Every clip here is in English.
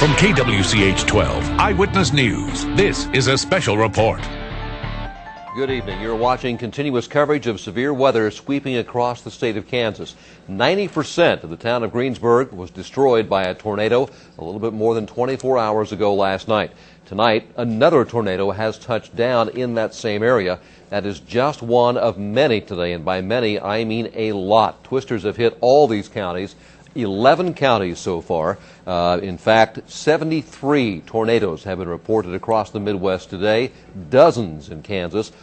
From KWCH 12 Eyewitness News, this is a special report. Good evening. You're watching continuous coverage of severe weather sweeping across the state of Kansas. 90% of the town of Greensburg was destroyed by a tornado a little bit more than 24 hours ago last night. Tonight, another tornado has touched down in that same area. That is just one of many today, and by many, I mean a lot. Twisters have hit all these counties. 11 counties so far. In fact, 73 tornadoes have been reported across the Midwest today, dozens in Kansas.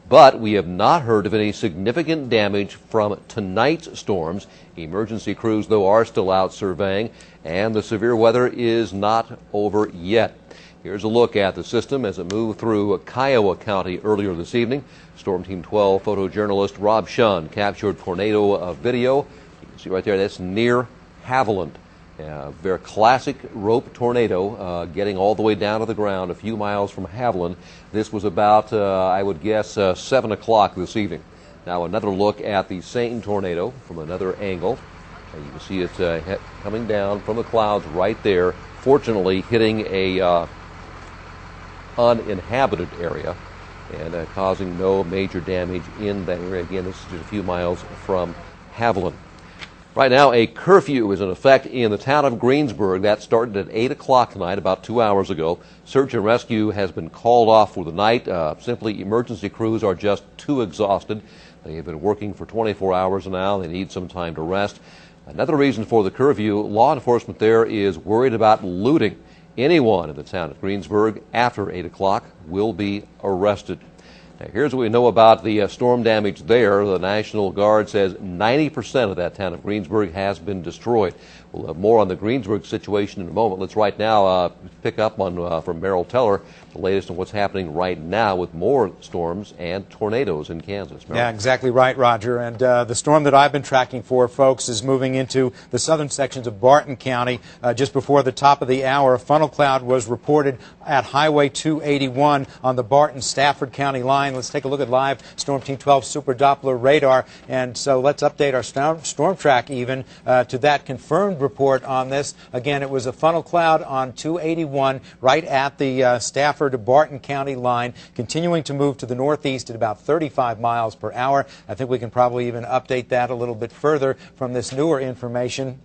But we have not heard of any significant damage from tonight's storms. Emergency crews, though, are still out surveying, and the severe weather is not over yet. Here's a look at the system as it moved through Kiowa County earlier this evening. Storm Team 12 photojournalist Rob Shunn captured tornado video. See right there, that's near Haviland. Very classic rope tornado getting all the way down to the ground a few miles from Haviland. This was about, I would guess, 7 o'clock this evening. Now another look at the same tornado from another angle. You can see it coming down from the clouds right there, fortunately hitting a uninhabited area and causing no major damage in that area. Again, this is just a few miles from Haviland. Right now, a curfew is in effect in the town of Greensburg. That started at 8 o'clock tonight, about 2 hours ago. Search and rescue has been called off for the night. Simply, emergency crews are just too exhausted. They have been working for 24 hours now. They need some time to rest. Another reason for the curfew, law enforcement there is worried about looting. Anyone in the town of Greensburg after 8 o'clock will be arrested. Now, here's what we know about the storm damage there. The National Guard says 90% of that town of Greensburg has been destroyed. We'll have more on the Greensburg situation in a moment. Let's right now pick up on from Merrill Teller the latest on what's happening right now with more storms and tornadoes in Kansas. Merrill. Yeah, exactly right, Roger. And the storm that I've been tracking for, folks, is moving into the southern sections of Barton County. Just before the top of the hour, a funnel cloud was reported at Highway 281 on the Barton-Stafford County line. Let's take a look at live Storm Team 12 Super Doppler radar. And so let's update our storm track even to that confirmed report on this. Again, it was a funnel cloud on 281 right at the Stafford-Barton County line, continuing to move to the northeast at about 35 miles per hour. I think we can probably even update that a little bit further from this newer information.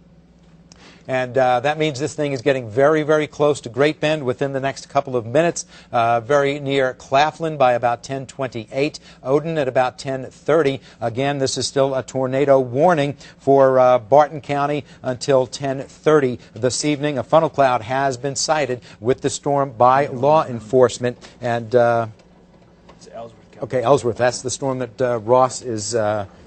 And that means this thing is getting very, very close to Great Bend within the next couple of minutes, very near Claflin by about 10:28, Odin at about 10:30. Again, this is still a tornado warning for Barton County until 10:30 this evening. A funnel cloud has been sighted with the storm by law enforcement. And it's Ellsworth County. Okay, Ellsworth, that's the storm that Ross is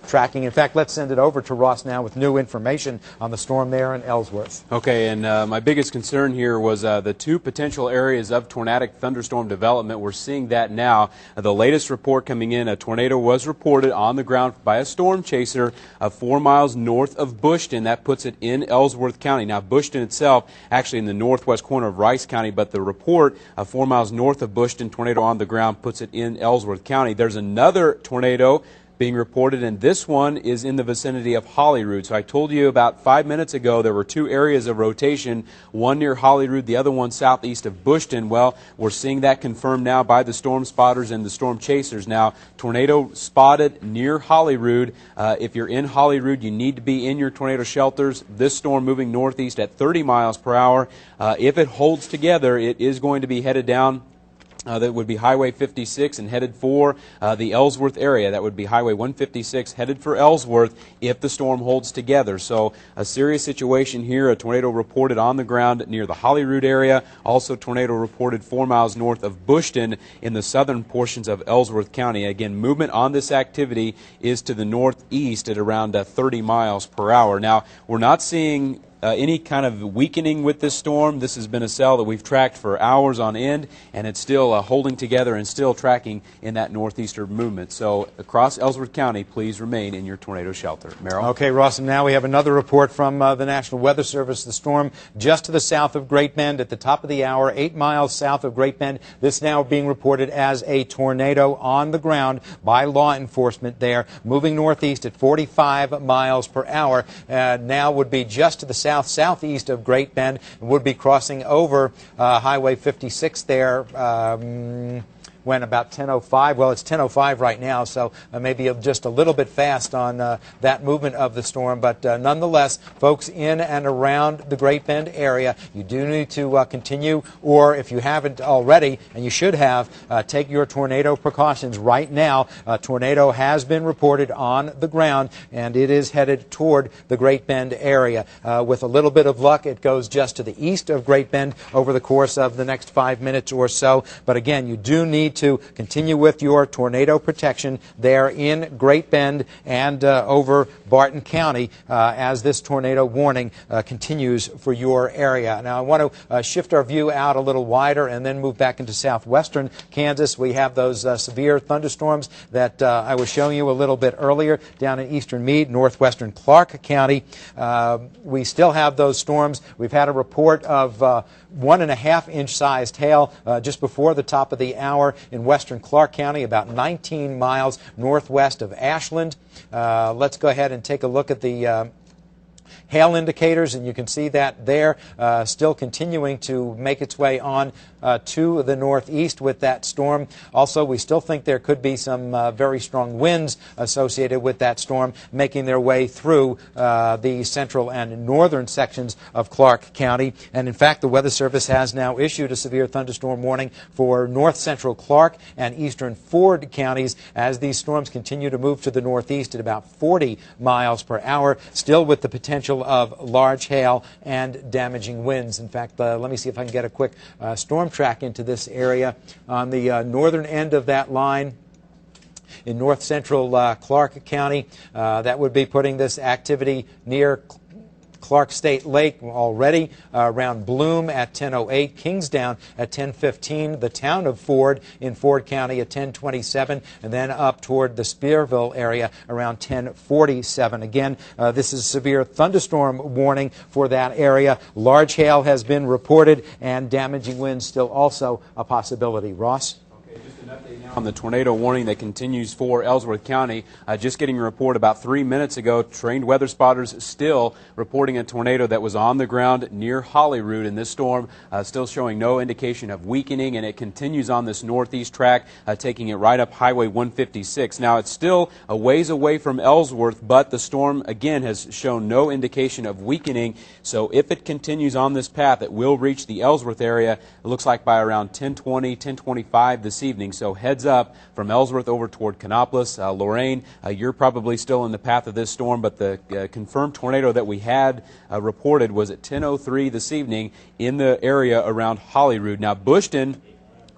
tracking. In fact, let's send it over to Ross now with new information on the storm there in Ellsworth. Okay, and my biggest concern here was the two potential areas of tornadic thunderstorm development. We're seeing that now. The latest report coming in, a tornado was reported on the ground by a storm chaser 4 miles north of Bushton. That puts it in Ellsworth County. Now, Bushton itself, actually in the northwest corner of Rice County, but the report 4 miles north of Bushton, tornado on the ground, puts it in Ellsworth County. There's another tornado being reported, and this one is in the vicinity of Holyrood. So I told you about 5 minutes ago there were two areas of rotation, one near Holyrood, the other one southeast of Bushton. Well, we're seeing that confirmed now by the storm spotters and the storm chasers. Now, tornado spotted near Holyrood. If you're in Holyrood, you need to be in your tornado shelters. This storm moving northeast at 30 miles per hour. If it holds together, it is going to be headed down. That would be Highway 56 and headed for the Ellsworth area. That would be Highway 156 headed for Ellsworth if the storm holds together. So a serious situation here. A tornado reported on the ground near the Holyrood area. Also tornado reported 4 miles north of Bushton in the southern portions of Ellsworth County. Again, movement on this activity is to the northeast at around 30 miles per hour. Now, we're not seeing any kind of weakening with this storm. This has been a cell that we've tracked for hours on end, and it's still holding together and still tracking in that northeastern movement. So across Ellsworth County, please remain in your tornado shelter. Merrill? Okay, Ross, and now we have another report from the National Weather Service. The storm just to the south of Great Bend at the top of the hour, 8 miles south of Great Bend. This now being reported as a tornado on the ground by law enforcement there, moving northeast at 45 miles per hour. Now would be just to the south south-southeast of Great Bend and would be crossing over Highway 56 there. When about 10:05. Well, it's 10:05 right now, so maybe just a little bit fast on that movement of the storm. But nonetheless, folks in and around the Great Bend area, you do need to continue, or if you haven't already, and you should have, take your tornado precautions right now. A tornado has been reported on the ground, and it is headed toward the Great Bend area. With a little bit of luck, it goes just to the east of Great Bend over the course of the next 5 minutes or so. But again, you do need to continue with your tornado protection there in Great Bend and over Barton County as this tornado warning continues for your area. Now, I want to shift our view out a little wider and then move back into southwestern Kansas. We have those severe thunderstorms that I was showing you a little bit earlier down in eastern Meade, northwestern Clark County. We still have those storms. We've had a report of 1.5-inch sized hail just before the top of the hour in western Clark County, about 19 miles northwest of Ashland. Let's go ahead and take a look at the hail indicators, and you can see that there still continuing to make its way on to the northeast with that storm. Also, we still think there could be some very strong winds associated with that storm making their way through the central and northern sections of Clark County. And in fact, the Weather Service has now issued a severe thunderstorm warning for north central Clark and eastern Ford counties as these storms continue to move to the northeast at about 40 miles per hour, still with the potential of large hail and damaging winds. In fact, let me see if I can get a quick storm track into this area. On the northern end of that line, in north central Clark County, that would be putting this activity near Clark State Lake already, around Bloom at 10:08, Kingsdown at 10:15, the town of Ford in Ford County at 10:27, and then up toward the Spearville area around 10:47. Again, this is a severe thunderstorm warning for that area. Large hail has been reported, and damaging winds still also a possibility. Ross? Just an update now on the tornado warning that continues for Ellsworth County. Just getting a report about 3 minutes ago, trained weather spotters still reporting a tornado that was on the ground near Holyrood in this storm, still showing no indication of weakening, and it continues on this northeast track, taking it right up Highway 156. Now, it's still a ways away from Ellsworth, but the storm, again, has shown no indication of weakening. So if it continues on this path, it will reach the Ellsworth area, it looks like by around 10:20, 10:25 this evening. So heads up from Ellsworth over toward Canopolis. Lorraine, you're probably still in the path of this storm, but the confirmed tornado that we had reported was at 10:03 this evening in the area around Holyrood. Now, Bushton,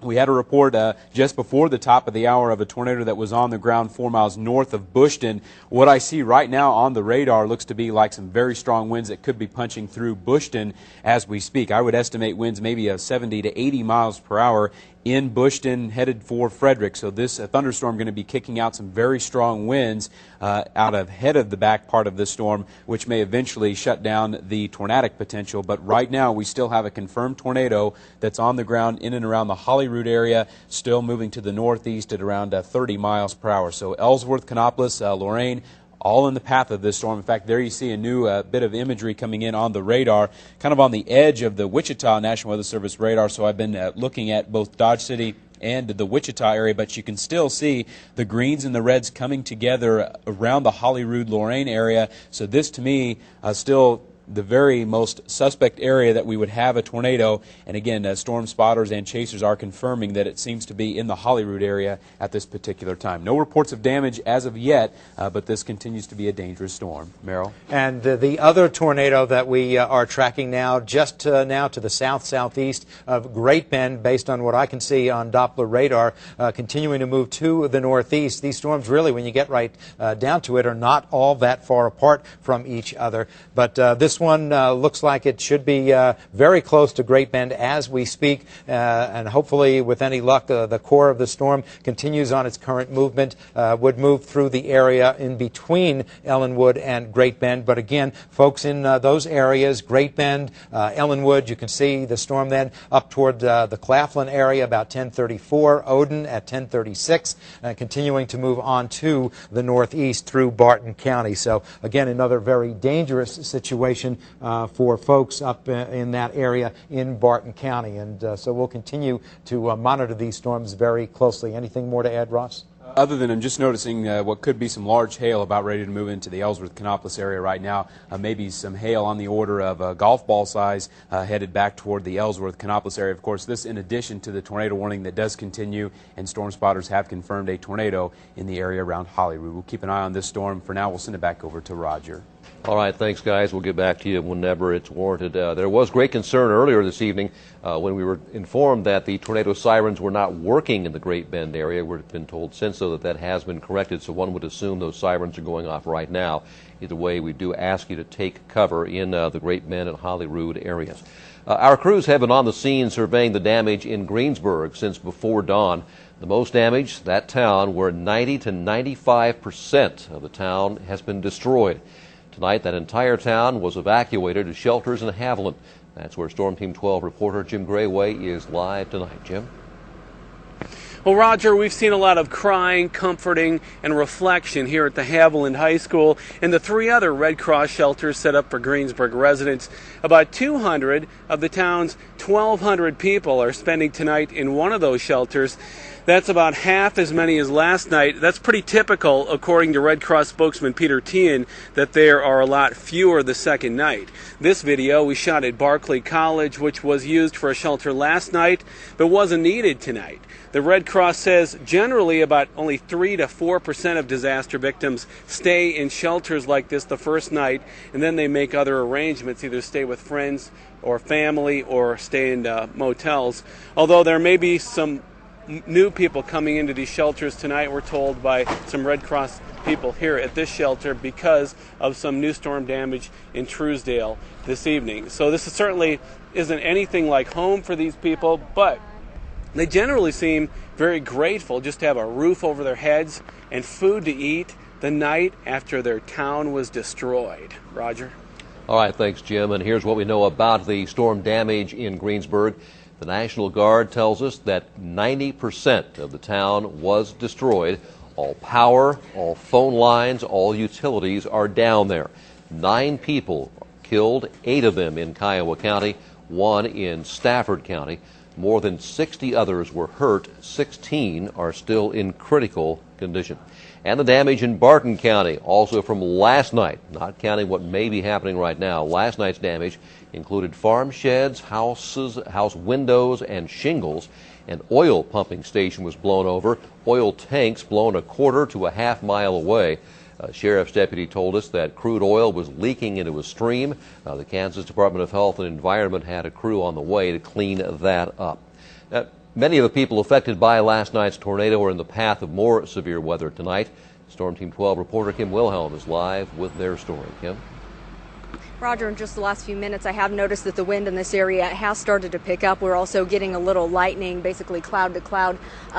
we had a report just before the top of the hour of a tornado that was on the ground 4 miles north of Bushton. What I see right now on the radar looks to be like some very strong winds that could be punching through Bushton as we speak. I would estimate winds maybe 70 to 80 miles per hour in Bushton headed for Frederick. So this thunderstorm going to be kicking out some very strong winds out ahead of the back part of this storm, which may eventually shut down the tornadic potential. But right now we still have a confirmed tornado that's on the ground in and around the Holyrood area, still moving to the northeast at around 30 miles per hour. So Ellsworth, Canopolis, Lorraine, all in the path of this storm. In fact, there you see a new bit of imagery coming in on the radar, kind of on the edge of the Wichita National Weather Service radar. So I've been looking at both Dodge City and the Wichita area, but you can still see the greens and the reds coming together around the Holyrood, Lorraine area. So this, to me, still the very most suspect area that we would have a tornado. And again, storm spotters and chasers are confirming that it seems to be in the Holyrood area at this particular time. No reports of damage as of yet, but this continues to be a dangerous storm. Merrill? And the other tornado that we are tracking now, just now to the south-southeast of Great Bend, based on what I can see on Doppler radar, continuing to move to the northeast. These storms really, when you get right down to it, are not all that far apart from each other. But this one looks like it should be very close to Great Bend as we speak, and hopefully, with any luck, the core of the storm continues on its current movement, would move through the area in between Ellenwood and Great Bend. But again, folks in those areas, Great Bend, Ellenwood, you can see the storm then up toward the Claflin area about 10:34, Odin at 10:36, continuing to move on to the northeast through Barton County. So again, another very dangerous situation evacuation for folks up in that area in Barton County. And so we'll continue to monitor these storms very closely. Anything more to add, Ross? Other than I'm just noticing what could be some large hail about ready to move into the Ellsworth-Canopolis area right now. Maybe some hail on the order of golf ball size headed back toward the Ellsworth-Canopolis area. Of course, this in addition to the tornado warning that does continue, and storm spotters have confirmed a tornado in the area around Hollywood. We'll keep an eye on this storm. For now, we'll send it back over to Roger. All right, thanks, guys. We'll get back to you whenever it's warranted. There was great concern earlier this evening when we were informed that the tornado sirens were not working in the Great Bend area. We've been told since, though, that has been corrected, so one would assume those sirens are going off right now. Either way, we do ask you to take cover in the Great Bend and Holyrood areas. Our crews have been on the scene surveying the damage in Greensburg since before dawn. The most damage, that town, where 90 to 95% of the town has been destroyed. Tonight, that entire town was evacuated to shelters in Haviland. That's where Storm Team 12 reporter Jim Grayway is live tonight. Jim? Well, Roger, we've seen a lot of crying, comforting, and reflection here at the Haviland High School and the 3 other Red Cross shelters set up for Greensburg residents. About 200 of the town's 1,200 people are spending tonight in one of those shelters. That's about half as many as last night. That's pretty typical, according to Red Cross spokesman Peter Tian, that there are a lot fewer the second night. This video we shot at Barclay College, which was used for a shelter last night, but wasn't needed tonight. The Red Cross says generally about only 3 to 4% of disaster victims stay in shelters like this the first night, and then they make other arrangements, either stay with friends or family or stay in motels. Although there may be some new people coming into these shelters tonight, we're told by some Red Cross people here at this shelter, because of some new storm damage in Truesdale this evening. So this certainly isn't anything like home for these people, but they generally seem very grateful just to have a roof over their heads and food to eat the night after their town was destroyed. Roger? All right, thanks, Jim. And here's what we know about the storm damage in Greensburg. The National Guard tells us that 90% of the town was destroyed. All power, all phone lines, all utilities are down there. 9 people killed, 8 of them in Kiowa County, 1 in Stafford County. More than 60 others were hurt. 16 are still in critical condition. And the damage in Barton County, also from last night, not counting what may be happening right now. Last night's damage included farm sheds, house windows, and shingles. An oil pumping station was blown over. Oil tanks blown a quarter to a half-mile away. A sheriff's deputy told us that crude oil was leaking into a stream. The Kansas Department of Health and Environment had a crew on the way to clean that up. Many of the people affected by last night's tornado are in the path of more severe weather tonight. Storm Team 12 reporter Kim Wilhelm is live with their story. Kim? Roger, in just the last few minutes, I have noticed that the wind in this area has started to pick up. We're also getting a little lightning, basically cloud-to-cloud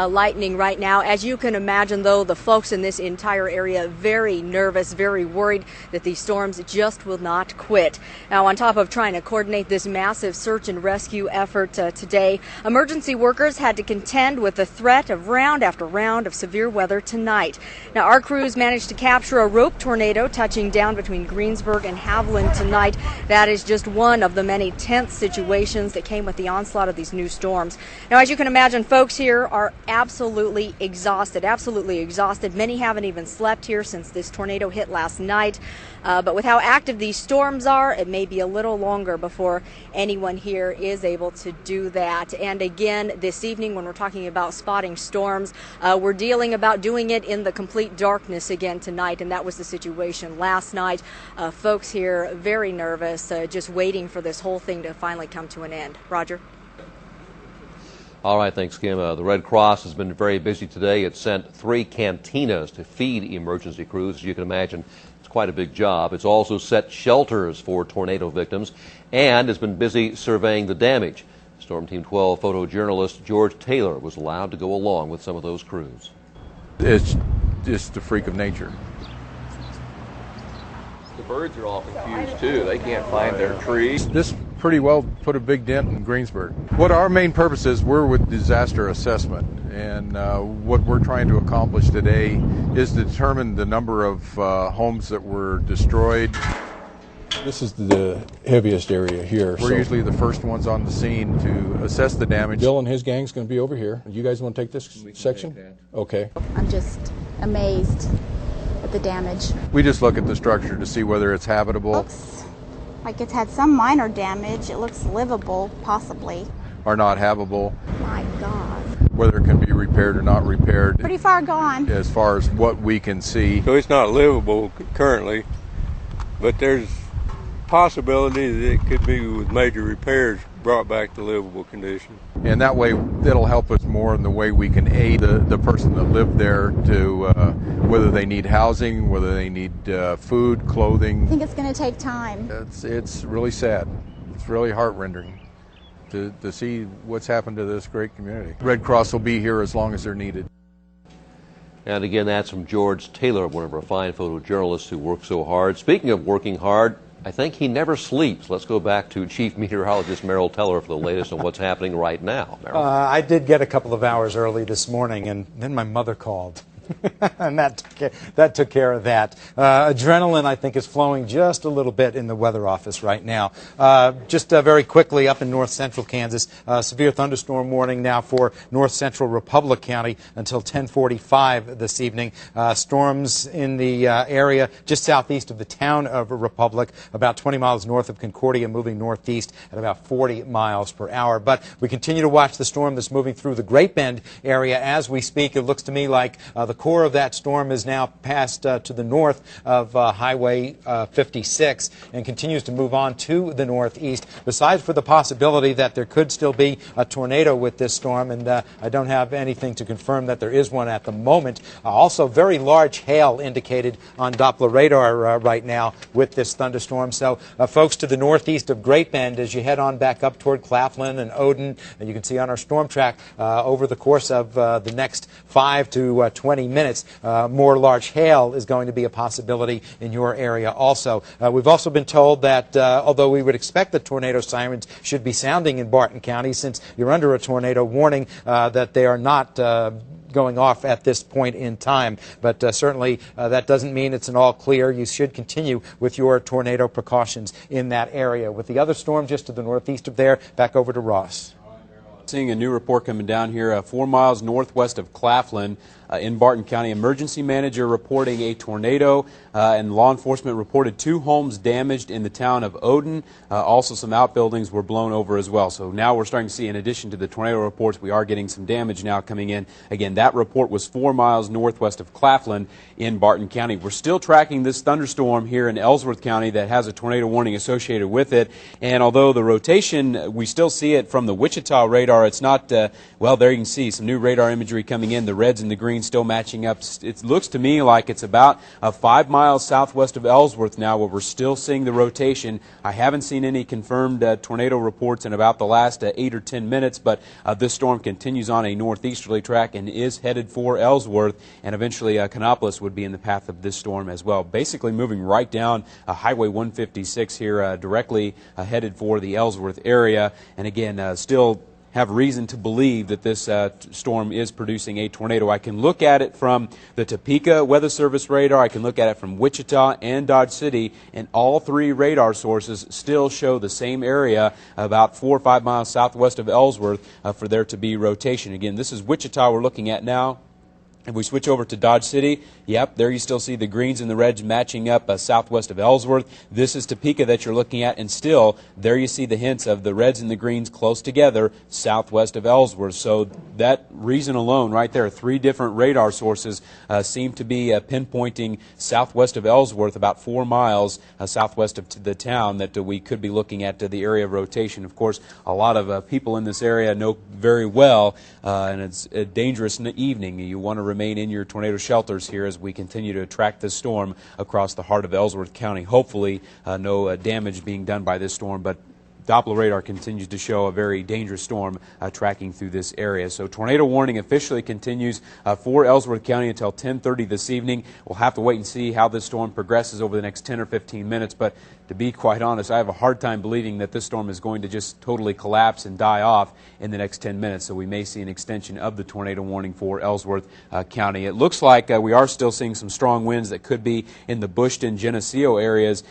lightning right now. As you can imagine, though, the folks in this entire area very nervous, very worried that these storms just will not quit. Now, on top of trying to coordinate this massive search and rescue effort today, emergency workers had to contend with the threat of round after round of severe weather tonight. Now, our crews managed to capture a rope tornado touching down between Greensburg and Haviland tonight. That is just one of the many tense situations that came with the onslaught of these new storms. Now, as you can imagine, folks here are absolutely exhausted. Many haven't even slept here since this tornado hit last night. But with how active these storms are, it may be a little longer before anyone here is able to do that. And again, this evening, when we're talking about spotting storms, we're doing it in the complete darkness again tonight, and that was the situation last night. Folks here very nervous, just waiting for this whole thing to finally come to an end. Roger? All right, thanks, Kim. The Red Cross has been very busy today. It sent 3 cantinas to feed emergency crews. As you can imagine, it's quite a big job. It's also set shelters for tornado victims and has been busy surveying the damage. Storm Team 12 photojournalist George Taylor was allowed to go along with some of those crews. It's just a freak of nature. The birds are all confused too. They can't find their trees. This pretty well put a big dent in Greensburg. What our main purpose is, we're with disaster assessment, and what we're trying to accomplish today is to determine the number of homes that were destroyed. This is the heaviest area here. We're usually the first ones on the scene to assess the damage. Bill and his gang's going to be over here. You guys want to take this section? Okay. I'm just amazed at the damage. We just look at the structure to see whether it's habitable. Looks like it's had some minor damage. It looks livable, possibly. Or not habitable. My God. Whether it can be repaired or not repaired. Pretty far gone. As far as what we can see. So it's not livable currently, but there's possibility that it could be with major repairs brought back to livable condition. And that way it'll help us more in the way we can aid the person that lived there to whether they need housing, whether they need food, clothing. I think it's going to take time. It's really sad. It's really heart-rending to see what's happened to this great community. Red Cross will be here as long as they're needed. And again, that's from George Taylor, one of our fine photojournalists who works so hard. Speaking of working hard, I think he never sleeps. Let's go back to Chief Meteorologist Merrill Teller for the latest on what's happening right now. I did get a couple of hours early this morning, and then my mother called. And that took care of that. Adrenaline, I think, is flowing just a little bit in the weather office right now. Just very quickly, up in north central Kansas, severe thunderstorm warning now for north central Republic County until 10:45 this evening. Storms in the area just southeast of the town of Republic, about 20 miles north of Concordia, moving northeast at about 40 miles per hour. But we continue to watch the storm that's moving through the Great Bend area as we speak. It looks to me like the core of that storm is now passed to the north of Highway 56 and continues to move on to the northeast. Besides for the possibility that there could still be a tornado with this storm, and I don't have anything to confirm that there is one at the moment. Also, very large hail indicated on Doppler radar right now with this thunderstorm. So, folks to the northeast of Great Bend, as you head on back up toward Claflin and Odin, and you can see on our storm track over the course of the next 5 to 20 minutes, more large hail is going to be a possibility in your area also. We've also been told that although we would expect the tornado sirens should be sounding in Barton County since you're under a tornado warning, that they are not going off at this point in time. But certainly that doesn't mean it's an all clear. You should continue with your tornado precautions in that area. With the other storm just to the northeast of there, back over to Ross. Seeing a new report coming down here 4 miles northwest of Claflin in Barton County. Emergency manager reporting a tornado, and law enforcement reported 2 homes damaged in the town of Odin. Also, some outbuildings were blown over as well. So now we're starting to see, in addition to the tornado reports, we are getting some damage now coming in. Again, that report was 4 miles northwest of Claflin in Barton County. We're still tracking this thunderstorm here in Ellsworth County that has a tornado warning associated with it. And although the rotation, we still see it from the Wichita radar, it's not, well, there you can see some new radar imagery coming in. The reds and the greens still matching up. It looks to me like it's about 5 miles southwest of Ellsworth now, where we're still seeing the rotation. I haven't seen any confirmed tornado reports in about the last 8 or 10 minutes, but this storm continues on a northeasterly track and is headed for Ellsworth, and eventually Kannapolis would be in the path of this storm as well. Basically moving right down Highway 156 here, directly headed for the Ellsworth area, and again, still have reason to believe that this storm is producing a tornado. I can look at it from the Topeka Weather Service radar. I can look at it from Wichita and Dodge City, and all 3 radar sources still show the same area about 4 or 5 miles southwest of Ellsworth for there to be rotation. Again, this is Wichita we're looking at now. If we switch over to Dodge City, yep, there you still see the greens and the reds matching up southwest of Ellsworth. This is Topeka that you're looking at, and still there you see the hints of the reds and the greens close together southwest of Ellsworth. So that reason alone right there, 3 different radar sources seem to be pinpointing southwest of Ellsworth, about 4 miles southwest of the town, that we could be looking at the area of rotation. Of course, a lot of people in this area know very well, and it's a dangerous evening. You want to remain in your tornado shelters here as we continue to track this storm across the heart of Ellsworth County. Hopefully no damage being done by this storm, but Doppler radar continues to show a very dangerous storm tracking through this area. So tornado warning officially continues for Ellsworth County until 10:30 this evening. We'll have to wait and see how this storm progresses over the next 10 or 15 minutes. But to be quite honest, I have a hard time believing that this storm is going to just totally collapse and die off in the next 10 minutes. So we may see an extension of the tornado warning for Ellsworth County. It looks like we are still seeing some strong winds that could be in the Bushton, Geneseo areas.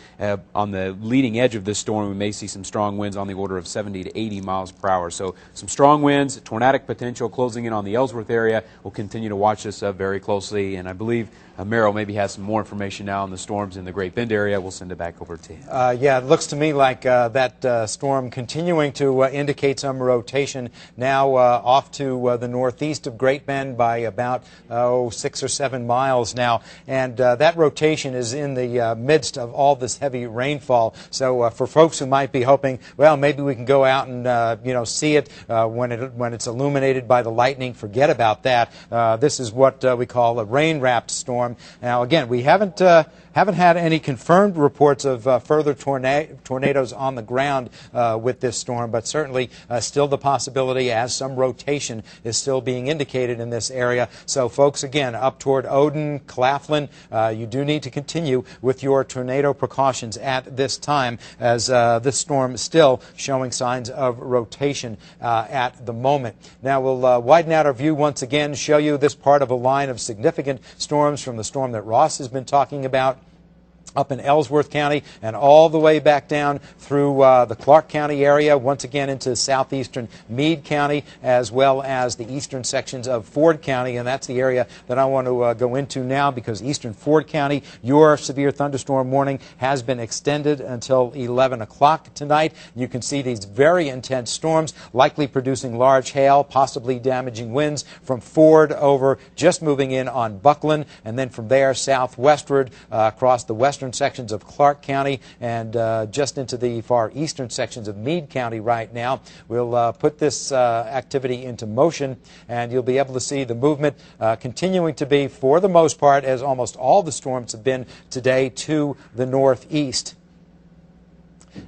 On the leading edge of this storm, we may see some strong winds on the order of 70 to 80 miles per hour. So some strong winds, tornadic potential closing in on the Ellsworth area. We'll continue to watch this very closely, and I believe Merrill maybe has some more information now on the storms in the Great Bend area. We'll send it back over to you. Yeah, it looks to me like that storm continuing to indicate some rotation now off to the northeast of Great Bend by about 6 or 7 miles now, and that rotation is in the midst of all this heavy rainfall. So for folks who might be hoping, well, maybe we can go out and see it when it's illuminated by the lightning, forget about that. This is what we call a rain-wrapped storm. Now, again, we haven't had any confirmed reports of further tornadoes on the ground with this storm, but certainly still the possibility, as some rotation is still being indicated in this area. So, folks, again, up toward Odin, Claflin, you do need to continue with your tornado precautions at this time, as this storm is still showing signs of rotation at the moment. Now, we'll widen out our view once again, show you this part of a line of significant storms from the storm that Ross has been talking about, up in Ellsworth County and all the way back down through the Clark County area, once again into southeastern Meade County, as well as the eastern sections of Ford County. And that's the area that I want to go into now, because eastern Ford County, your severe thunderstorm warning has been extended until 11 o'clock tonight. You can see these very intense storms likely producing large hail, possibly damaging winds from Ford over, just moving in on Buckland, and then from there southwestward across the western sections of Clark County and just into the far eastern sections of Meade County right now. We'll put this activity into motion, and you'll be able to see the movement continuing to be, for the most part, as almost all the storms have been today, to the northeast.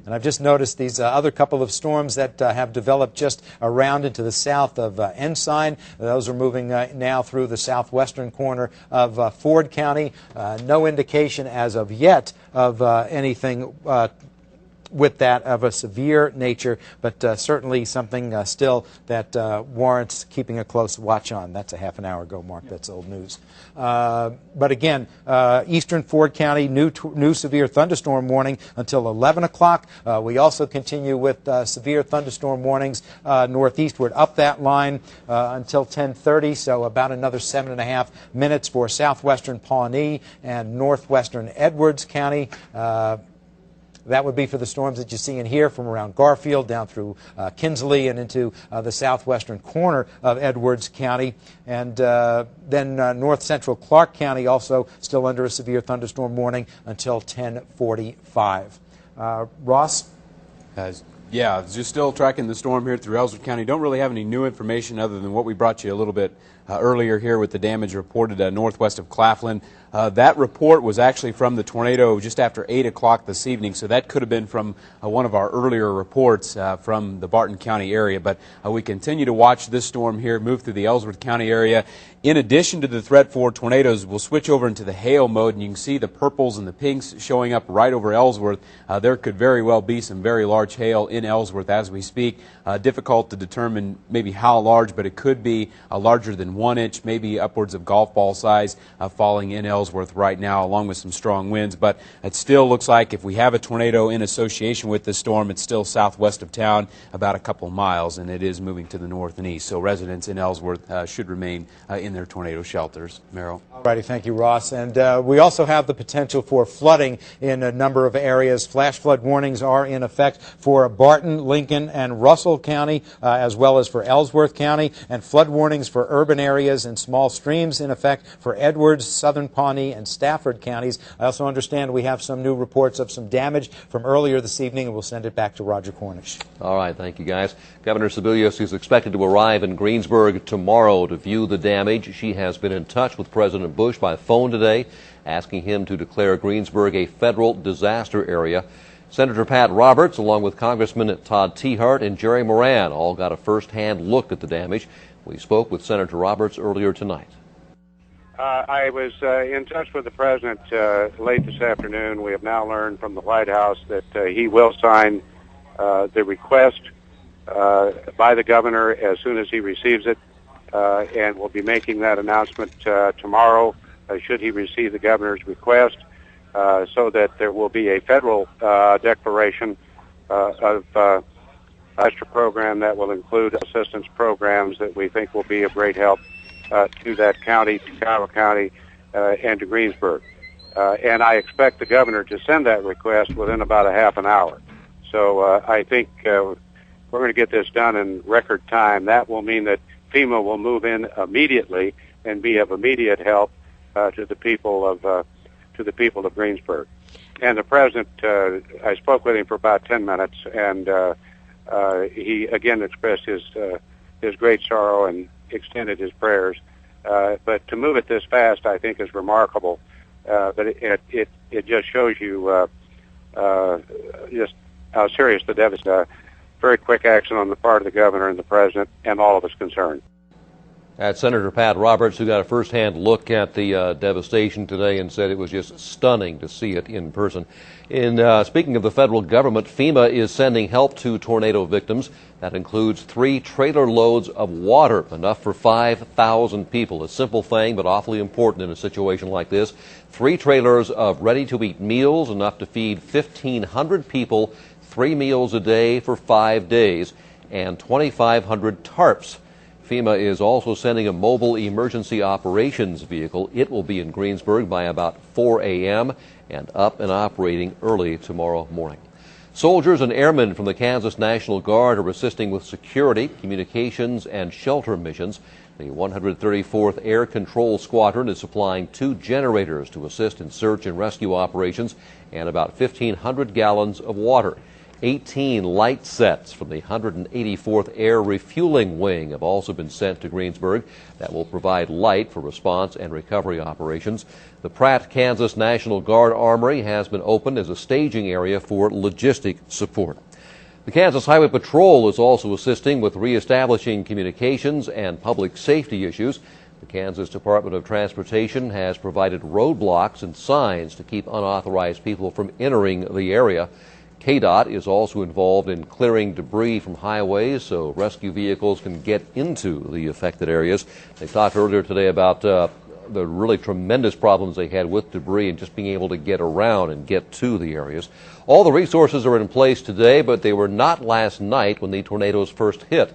And I've just noticed these other couple of storms that have developed just around into the south of Ensign. Those are moving now through the southwestern corner of Ford County. No indication as of yet of anything with that of a severe nature, but certainly something still that warrants keeping a close watch on. That's a half an hour ago, Mark. That's old news. But again, eastern Ford County, new severe thunderstorm warning until 11 o'clock. We also continue with severe thunderstorm warnings northeastward up that line until 10:30, so about another 7.5 minutes for southwestern Pawnee and northwestern Edwards County. That would be for the storms that you see in here from around Garfield down through Kinsley and into the southwestern corner of Edwards County. And then north central Clark County also still under a severe thunderstorm warning until 10:45. Ross? Yeah, just still tracking the storm here through Ellsworth County. Don't really have any new information other than what we brought you a little bit earlier here with the damage reported northwest of Claflin. That report was actually from the tornado just after 8 o'clock this evening, so that could have been from one of our earlier reports from the Barton County area. But we continue to watch this storm here move through the Ellsworth County area. In addition to the threat for tornadoes, we'll switch over into the hail mode, and you can see the purples and the pinks showing up right over Ellsworth. There could very well be some very large hail in Ellsworth as we speak. Difficult to determine maybe how large, but it could be larger than 1 inch, maybe upwards of golf ball size, falling in Ellsworth right now, along with some strong winds. But it still looks like if we have a tornado in association with this storm, it's still southwest of town, about a couple miles, and it is moving to the north and east. So residents in Ellsworth should remain in their tornado shelters. Merrill. All righty, thank you, Ross. And we also have the potential for flooding in a number of areas. Flash flood warnings are in effect for Barton, Lincoln, and Russell County, as well as for Ellsworth County, and flood warnings for urban areas and small streams in effect for Edwards, Southern Pawnee, and Stafford counties. I also understand we have some new reports of some damage from earlier this evening, and we'll send it back to Roger Cornish. All right, thank you, guys. Governor Sebelius is expected to arrive in Greensburg tomorrow to view the damage. She has been in touch with President Bush by phone today, asking him to declare Greensburg a federal disaster area. Senator Pat Roberts, along with Congressman Todd Tiahrt and Jerry Moran, all got a first-hand look at the damage. We spoke with Senator Roberts earlier tonight. I was in touch with the President late this afternoon. We have now learned from the White House that he will sign the request by the governor as soon as he receives it, and will be making that announcement tomorrow should he receive the governor's request, so that there will be a federal declaration of extra program that will include assistance programs that we think will be of great help to that county, to Kiowa County, and to Greensburg. And I expect the governor to send that request within about a half an hour. So I think we're going to get this done in record time. That will mean that FEMA will move in immediately and be of immediate help to the people of Greensburg. And the President, I spoke with him for about 10 minutes, and he again expressed his great sorrow and extended his prayers. But to move it this fast, I think, is remarkable. But it just shows you just how serious the devastation. Very quick action on the part of the governor and the President and all of us concerned. That's Senator Pat Roberts, who got a first-hand look at the devastation today and said it was just stunning to see it in person. Speaking of the federal government, FEMA is sending help to tornado victims. That includes 3 trailer loads of water, enough for 5,000 people. A simple thing, but awfully important in a situation like this. 3 trailers of ready-to-eat meals, enough to feed 1,500 people, 3 meals a day for 5 days, and 2,500 tarps. FEMA is also sending a mobile emergency operations vehicle. It will be in Greensburg by about 4 a.m. and up and operating early tomorrow morning. Soldiers and airmen from the Kansas National Guard are assisting with security, communications, and shelter missions. The 134th Air Control Squadron is supplying 2 generators to assist in search and rescue operations and about 1,500 gallons of water. 18 light sets from the 184th Air Refueling Wing have also been sent to Greensburg that will provide light for response and recovery operations. The Pratt, Kansas National Guard Armory has been opened as a staging area for logistic support. The Kansas Highway Patrol is also assisting with reestablishing communications and public safety issues. The Kansas Department of Transportation has provided roadblocks and signs to keep unauthorized people from entering the area. KDOT is also involved in clearing debris from highways so rescue vehicles can get into the affected areas. They talked earlier today about the really tremendous problems they had with debris and just being able to get around and get to the areas. All the resources are in place today, but they were not last night when the tornadoes first hit.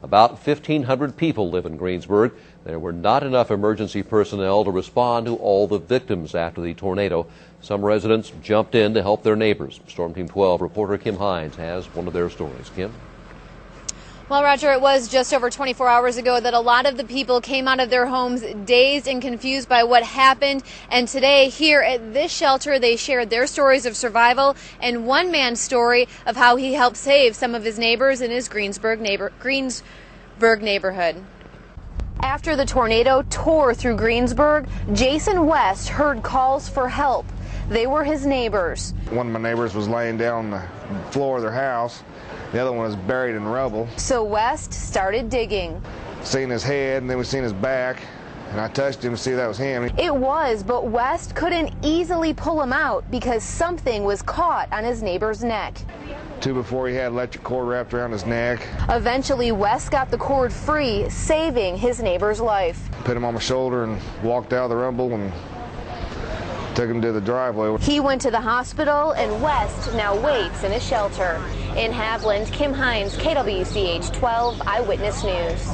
About 1,500 people live in Greensburg. There were not enough emergency personnel to respond to all the victims after the tornado. Some residents jumped in to help their neighbors. Storm Team 12 reporter Kim Hines has one of their stories. Kim? Well, Roger, it was just over 24 hours ago that a lot of the people came out of their homes dazed and confused by what happened. And today, here at this shelter, they shared their stories of survival and one man's story of how he helped save some of his neighbors in his Greensburg neighborhood. After the tornado tore through Greensburg, Jason West heard calls for help. They were his neighbors. One of my neighbors was laying down on the floor of their house. The other one was buried in rubble. So West started digging. Seen his head, and then we seen his back, and I touched him to see if that was him. It was, but West couldn't easily pull him out because something was caught on his neighbor's neck. 2 before he had electric cord wrapped around his neck. Eventually, West got the cord free, saving his neighbor's life. Put him on my shoulder and walked out of the rumble and took him to the driveway. He went to the hospital, and West now waits in a shelter. In Haviland, Kim Hines, KWCH 12 Eyewitness News.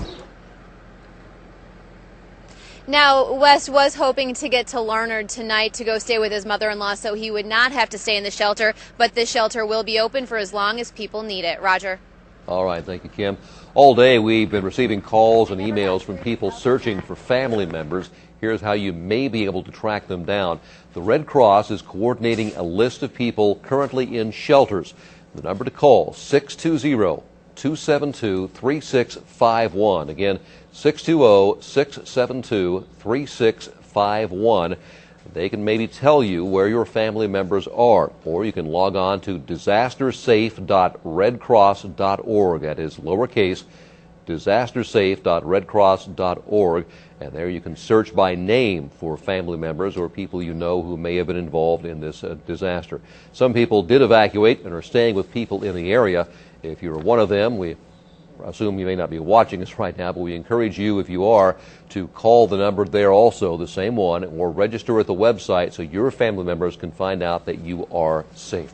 Now, West was hoping to get to Larned tonight to go stay with his mother-in-law so he would not have to stay in the shelter, but this shelter will be open for as long as people need it. Roger. All right, thank you, Kim. All day we've been receiving calls and emails from people searching for family members. Here's how you may be able to track them down. The Red Cross is coordinating a list of people currently in shelters. The number to call, 620-272-3651. Again, 620-672-3651. They can maybe tell you where your family members are, or you can log on to disastersafe.redcross.org. That is lowercase, disastersafe.redcross.org, and there you can search by name for family members or people you know who may have been involved in this disaster. Some people did evacuate and are staying with people in the area. If you're one of them, we assume you may not be watching us right now, but we encourage you, if you are, to call the number there also, the same one, or register at the website so your family members can find out that you are safe.